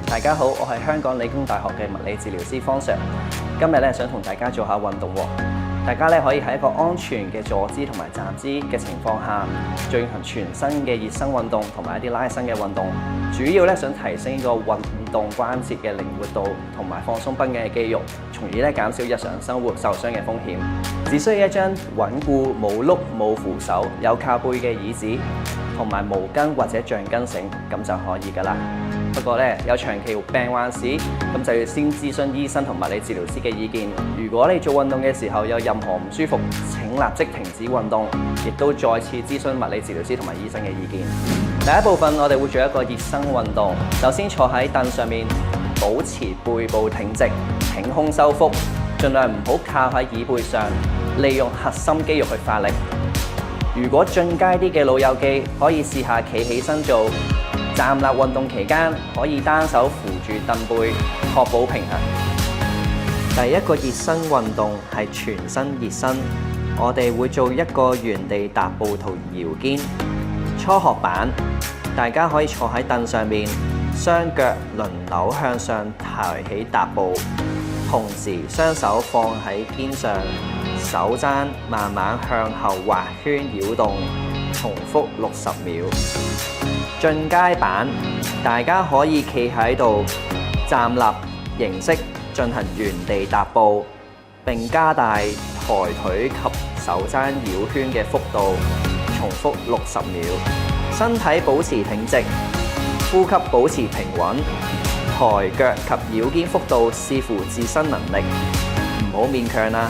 大家好，我係香港理工大學嘅物理治療師方 Sir。今日想同大家做下運動喎。大家可以喺一個安全嘅坐姿同埋站姿嘅情況下，進行全身嘅熱身運動同埋一啲拉伸嘅運動。主要想提升呢個運動關節嘅靈活度同埋放鬆繃緊嘅肌肉，從而減少日常生活受傷嘅風險。只需要一張穩固、冇碌、冇扶手、有靠背嘅椅子，同埋毛巾或者橡筋繩，咁就可以㗎啦。不過有長期病患史，咁就要先諮詢醫生同物理治療師嘅意見。如果你做運動嘅時候有任何唔舒服，請立即停止運動，亦都再次諮詢物理治療師同埋醫生嘅意見。第一部分我哋會做一個熱身運動，首先坐喺凳上面，保持背部挺直，挺胸收腹，盡量唔好靠喺椅背上，利用核心肌肉去發力。如果進階啲嘅老友記，可以試下企起身做。站立運動期間可以單手扶住凳背，確保平衡。第一個熱身運動係全身熱身，我哋會做一個原地踏步同搖肩。初學版，大家可以坐喺凳上面，雙腳輪流向上抬起踏步，同時雙手放喺肩上，手踭慢慢向後畫圈繞動，重複60秒。進階版，大家可以企喺度站立形式進行原地踏步，並加大抬腿及手踭繞圈嘅幅度，重複60秒。身體保持挺直，呼吸保持平穩，抬腳及繞肩幅度視乎自身能力，唔好勉強啦。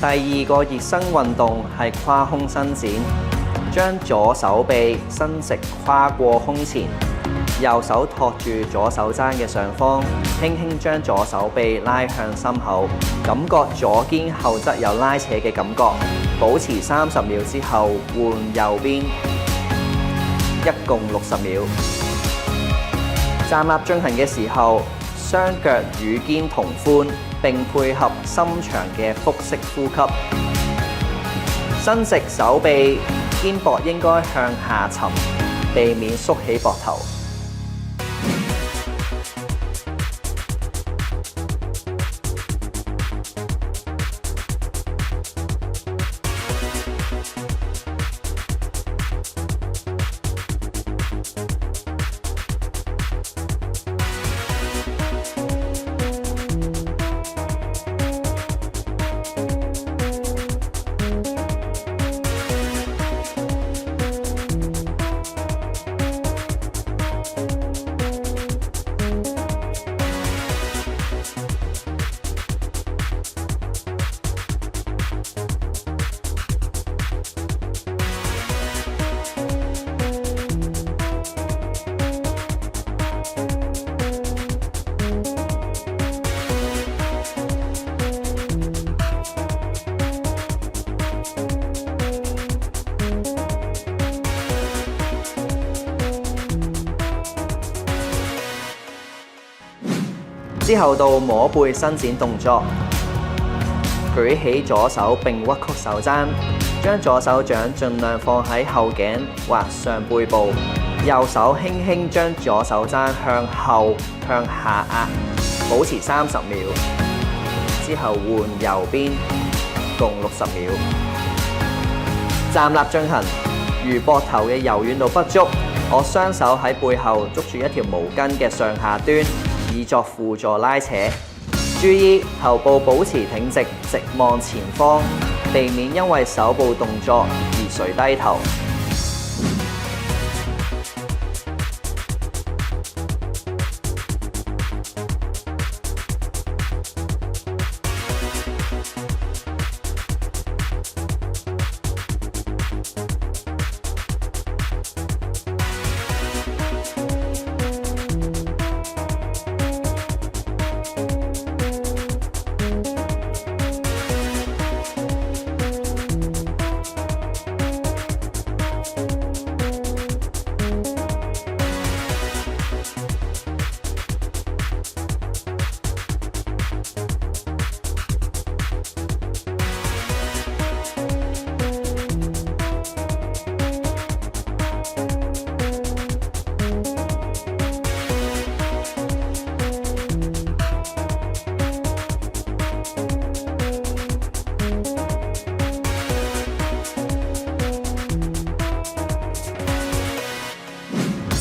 第二個熱身運動係跨胸伸展，將左手臂伸直跨過胸前，右手托住左手踭嘅上方，輕輕將左手臂拉向心口，感覺左肩後側有拉扯嘅感覺，保持30秒之後換右邊，一共60秒。站立進行嘅時候，雙腳與肩同寬，並配合深長嘅腹式呼吸。伸直手臂，肩膊應該向下沉，避免縮起膊頭。之後到摸背伸展動作，舉起左手並屈曲手踭，將左手掌盡量放喺後頸或上背部，右手輕輕將左手踭向後向下壓，保持30秒。之後換右邊，共60秒。站立進行，如膊頭嘅柔軟度不足，我雙手喺背後捉住一條毛巾嘅上下端，以作輔助拉扯。注意頭部保持挺直，直望前方，避免因為手部動作而垂低頭。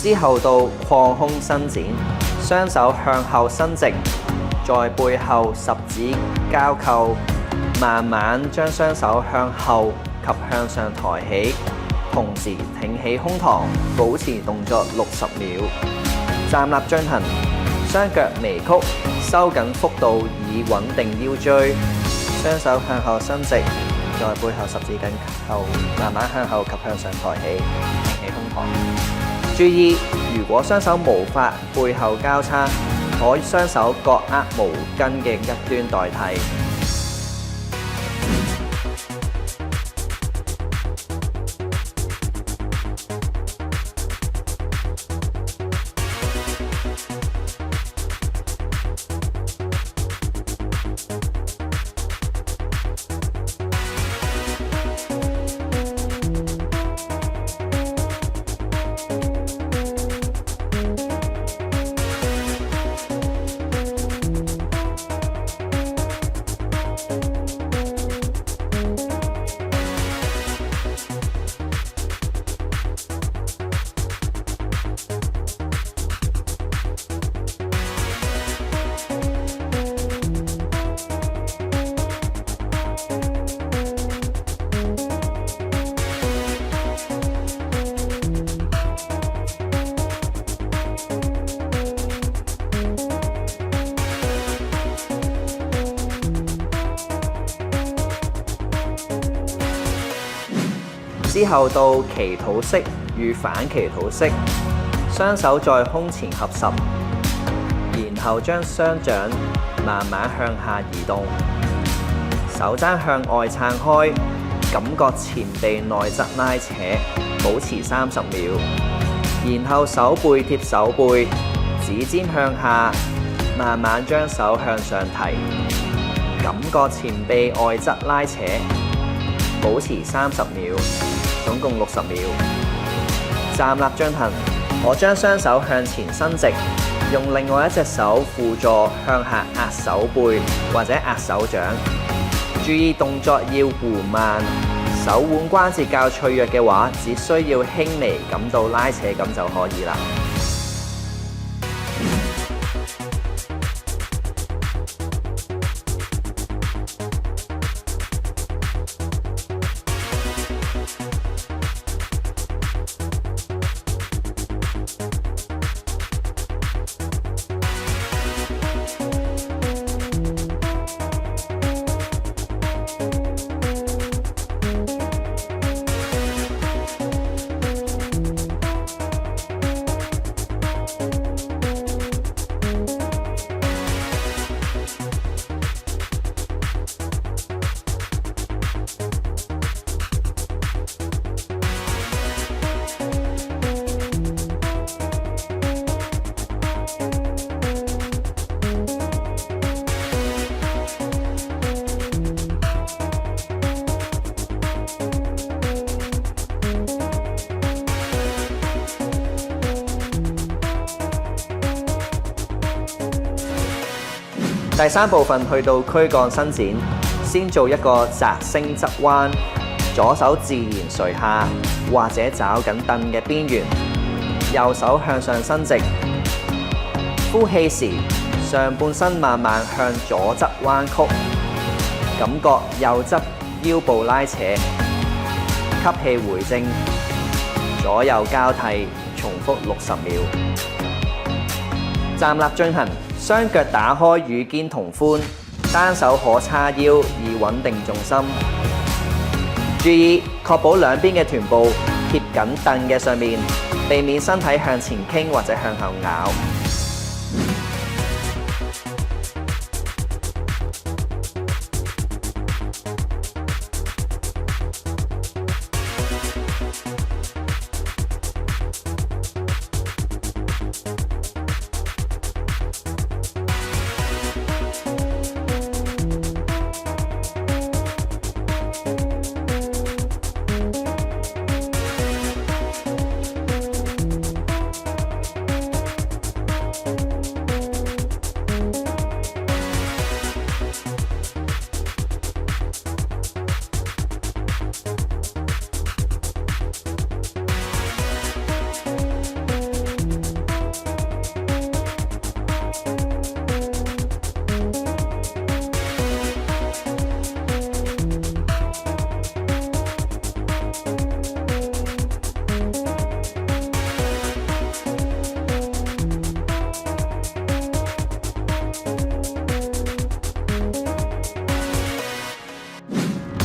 之後到擴胸伸展，雙手向後伸直，在背後十指交扣，慢慢將雙手向後及向上抬起，同時挺起胸膛，保持動作60秒。站立進行，雙腳微曲，收緊腹部以穩定腰椎，雙手向後伸直，在背後十指緊扣，慢慢向後及向上抬起，挺起胸膛。注意，如果雙手無法背後交叉，可以雙手各握毛巾嘅一端代替。之後到祈禱式與反祈禱式，雙手在胸前合十，然後將雙掌慢慢向下移動，手踭向外撐開，感覺前臂內側拉扯，保持30秒。然後手背貼手背，指尖向下，慢慢將手向上提，感覺前臂外側拉扯，保持30秒。總共60秒。站立進行，我將雙手向前伸直，用另外一隻手輔助向下壓手背或者壓手掌。注意動作要緩慢，手腕關節較脆弱嘅話，只需要輕微感到拉扯咁就可以啦。第3部分去到軀幹伸展，先做一個擲升側彎，左手自然垂下或者抓緊凳嘅邊緣，右手向上伸直。呼氣時，上半身慢慢向左側彎曲，感覺右側腰部拉扯。吸氣回正，左右交替，重複60秒。站立進行，雙腳打開與肩同寬，單手可叉腰以穩定重心。注意確保兩邊嘅臀部貼緊凳嘅上面，避免身體向前傾或者向後咬。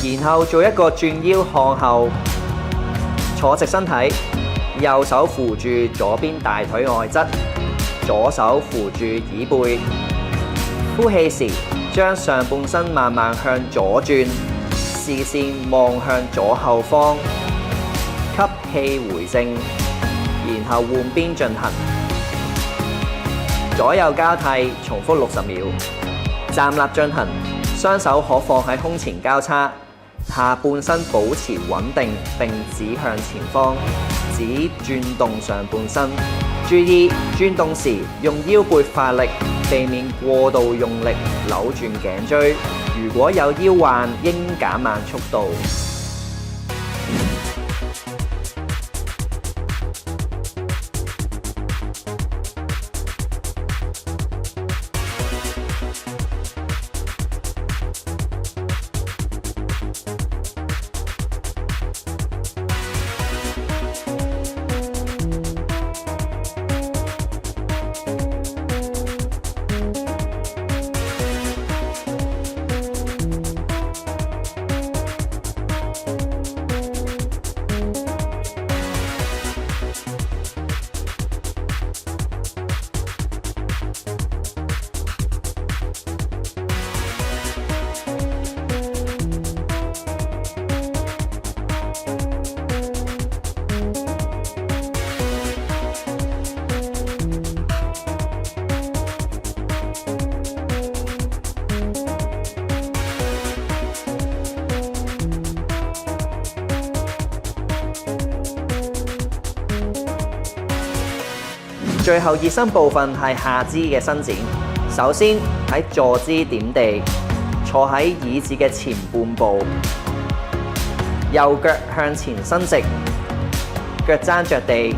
然後做一個轉腰向後，坐直身體，右手扶住左邊大腿外側，左手扶住椅背。呼氣時，將上半身慢慢向左轉，視線望向左後方。吸氣回正，然後換邊進行。左右交替，重複60秒。站立進行，雙手可放喺胸前交叉。下半身保持穩定並指向前方，只轉動上半身。注意轉動時用腰背發力，避免過度用力扭轉頸椎。如果有腰患，應減慢速度。最後熱身部分係下肢嘅伸展。首先喺坐姿點地，坐喺椅子嘅前半部，右腳向前伸直，腳踭着地，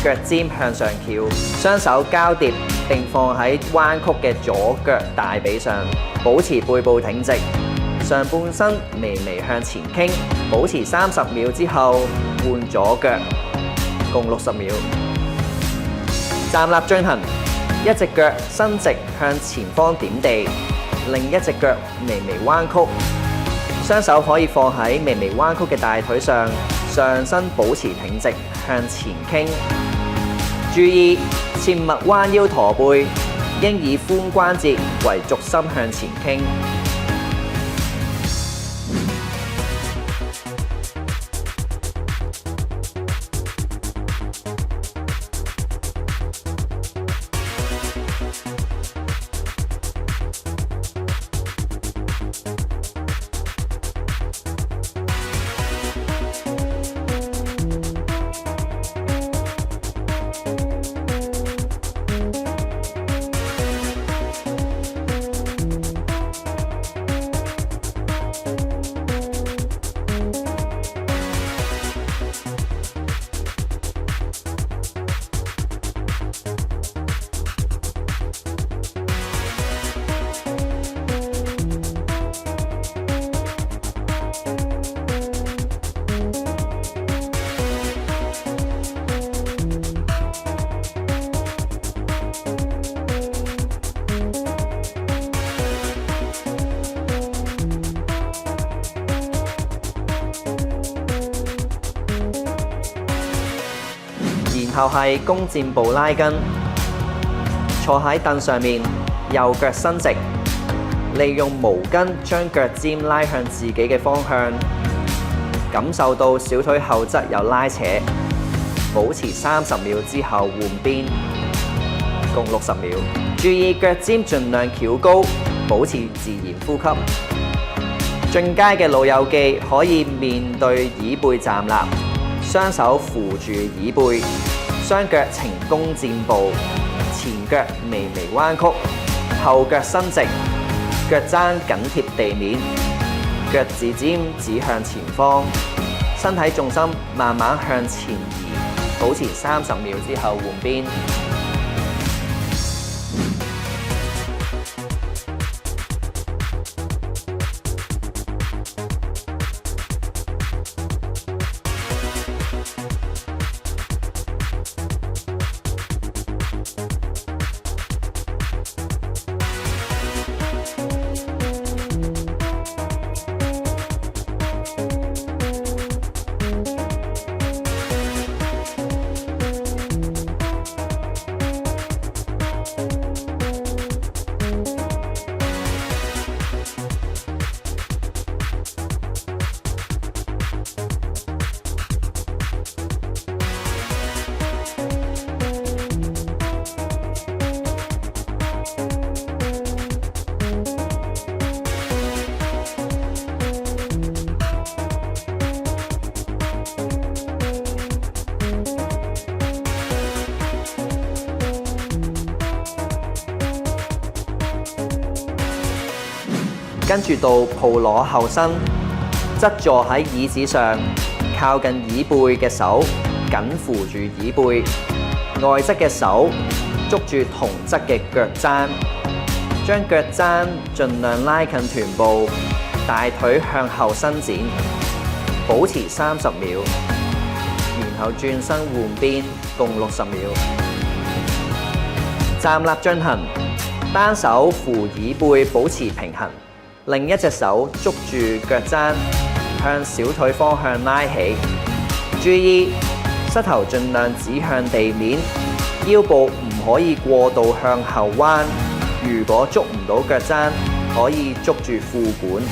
腳尖向上翹，雙手交疊並放喺彎曲嘅左腳大髀上，保持背部挺直，上半身微微向前傾，保持30秒之後換左腳，共60秒。站立進行，一隻腳伸直向前方點地，另一隻腳微微彎曲，雙手可以放喺微微彎曲嘅大腿上，上身保持挺直向前傾。注意切勿彎腰駝背，應以髖關節為軸心向前傾。然後係弓箭步拉筋，坐喺凳上面，右腳伸直，利用毛巾將腳尖拉向自己嘅方向，感受到小腿後側有拉扯，保持30秒之後換邊，共60秒。注意腳尖盡量翹高，保持自然呼吸。進階嘅老友記可以面對椅背站立，雙手扶住椅背，雙腳呈弓箭步，前腳微微彎曲，後腳伸直，腳踭緊貼地面，腳趾尖指向前方，身體重心慢慢向前移，保持30秒之後換邊。跟住到抱攞後身，側坐喺椅子上，靠近椅背嘅手緊扶住椅背，外側嘅手捉住同側嘅腳踭，將腳踭盡量拉近臀部，大腿向後伸展，保持30秒，然後轉身換邊，共60秒。站立進行，單手扶椅背保持平衡，另一隻手捉住腳踭，向小腿方向拉起。注意，膝頭盡量指向地面，腰部唔可以過度向後彎。如果捉唔到腳踭，可以捉住褲管。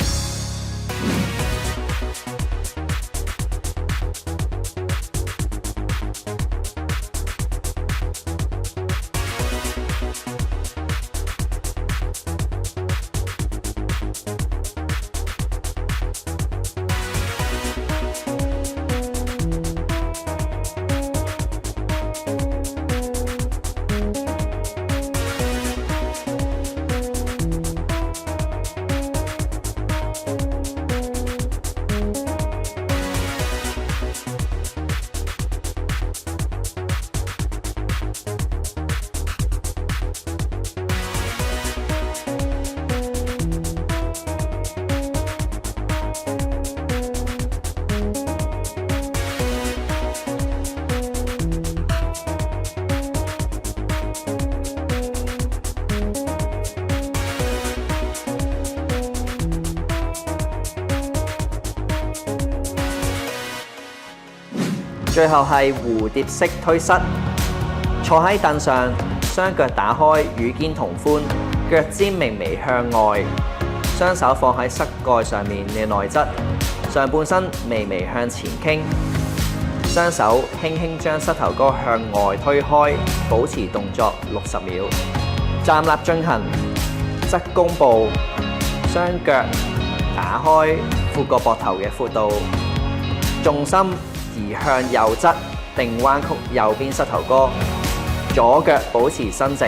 最後係蝴蝶式推膝，坐喺凳上，雙腳打開與肩同寬，腳尖微微向外，雙手放喺膝蓋上面嘅內側，上半身微微向前傾，雙手輕輕將膝頭哥向外推開，保持動作60秒。站立進行，側弓步，雙腳打開，闊過膊頭嘅闊度，重心移向右側，定彎曲右邊膝頭哥，左腳保持伸直，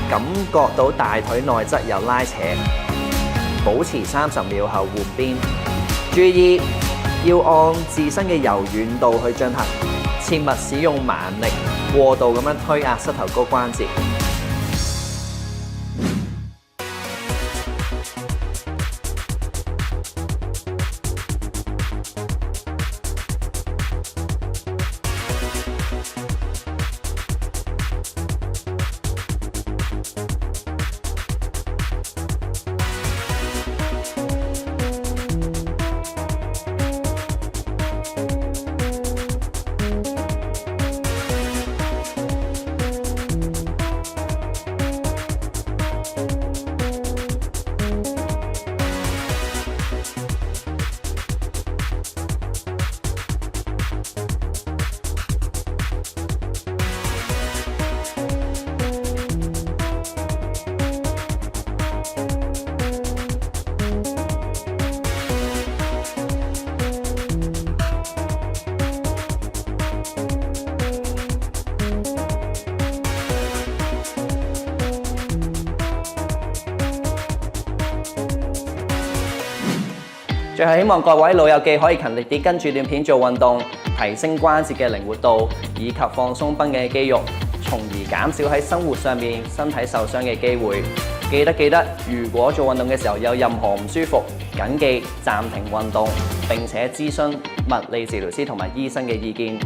感覺到大腿內側有拉扯，保持30秒後換邊。注意要按自身嘅柔軟度去進行，切勿使用蠻力過度咁樣推壓膝頭哥關節。最後希望各位老友記可以勤力啲跟住段片做運動，提升關節嘅靈活度，以及放鬆繃緊嘅肌肉，從而減少喺生活上面身體受傷嘅機會。記得，如果做運動嘅時候有任何唔舒服，謹記暫停運動，並且諮詢物理治療師同埋醫生嘅意見。